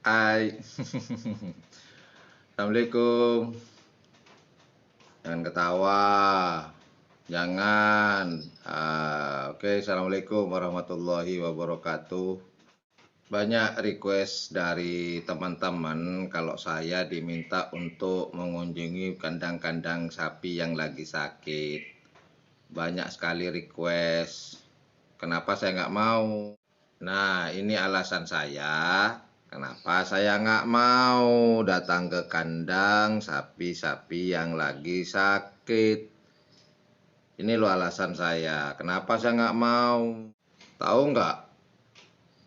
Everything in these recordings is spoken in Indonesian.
Hai. Assalamualaikum. Jangan ketawa. Jangan. Oke, Assalamualaikum warahmatullahi wabarakatuh. Banyak request dari teman-teman kalau saya diminta untuk mengunjungi kandang-kandang sapi yang lagi sakit. Banyak sekali request. Kenapa saya nggak mau? Nah, ini alasan saya. Kenapa saya nggak mau datang ke kandang sapi-sapi yang lagi sakit? Ini loh alasan saya. Kenapa saya nggak mau? Tahu nggak?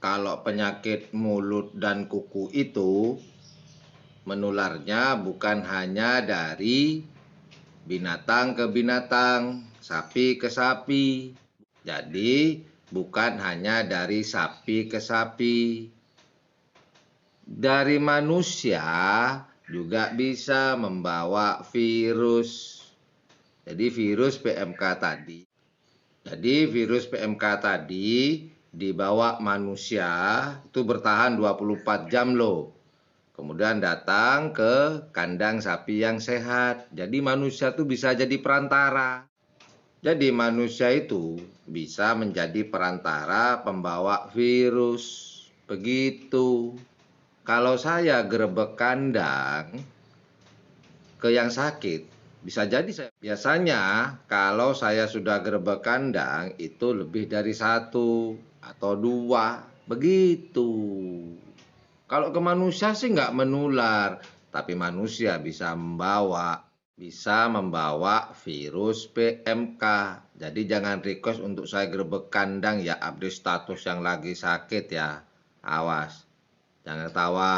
Kalau penyakit mulut dan kuku itu menularnya bukan hanya dari binatang ke binatang, sapi ke sapi. Jadi, bukan hanya dari sapi ke sapi. Dari manusia juga bisa membawa virus. Jadi virus PMK tadi. Dibawa manusia itu bertahan 24 jam loh. Kemudian datang ke kandang sapi yang sehat. Jadi manusia tuh bisa jadi perantara. Jadi manusia itu bisa menjadi perantara pembawa virus. Begitu. Kalau saya gerebek kandang ke yang sakit, bisa jadi saya. Biasanya kalau saya sudah gerebek kandang itu lebih dari 1 atau 2. Begitu. Kalau ke manusia sih nggak menular, tapi manusia bisa membawa virus PMK. Jadi jangan request untuk saya gerebek kandang ya, update status yang lagi sakit ya. Awas. Jangan ketawa.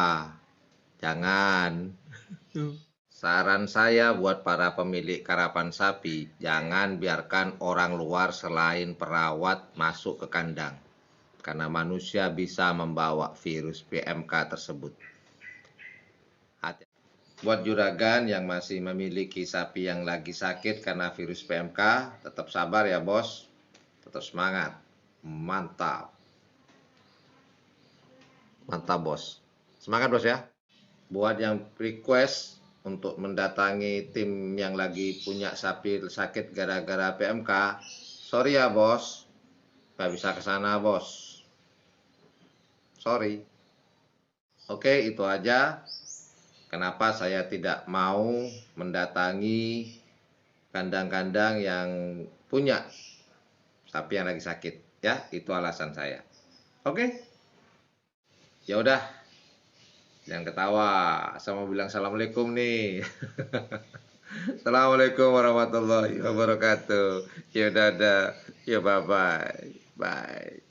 Jangan. Saran saya buat para pemilik karapan sapi, jangan biarkan orang luar selain perawat masuk ke kandang. Karena manusia bisa membawa virus PMK tersebut. Buat juragan yang masih memiliki sapi yang lagi sakit karena virus PMK, tetap sabar ya bos. Tetap semangat. Mantap. Mantap bos. Semangat bos ya. Buat yang request untuk mendatangi tim yang lagi punya sapi sakit gara-gara PMK, sorry ya bos, nggak bisa ke sana bos. Sorry. Oke, itu aja. Kenapa saya tidak mau mendatangi kandang-kandang yang punya sapi yang lagi sakit, ya? Itu alasan saya. Oke? Ya udah. Jangan ketawa. Saya mau bilang assalamualaikum nih. Assalamualaikum warahmatullahi wabarakatuh. Ya dadah. Ya bye bye. Bye.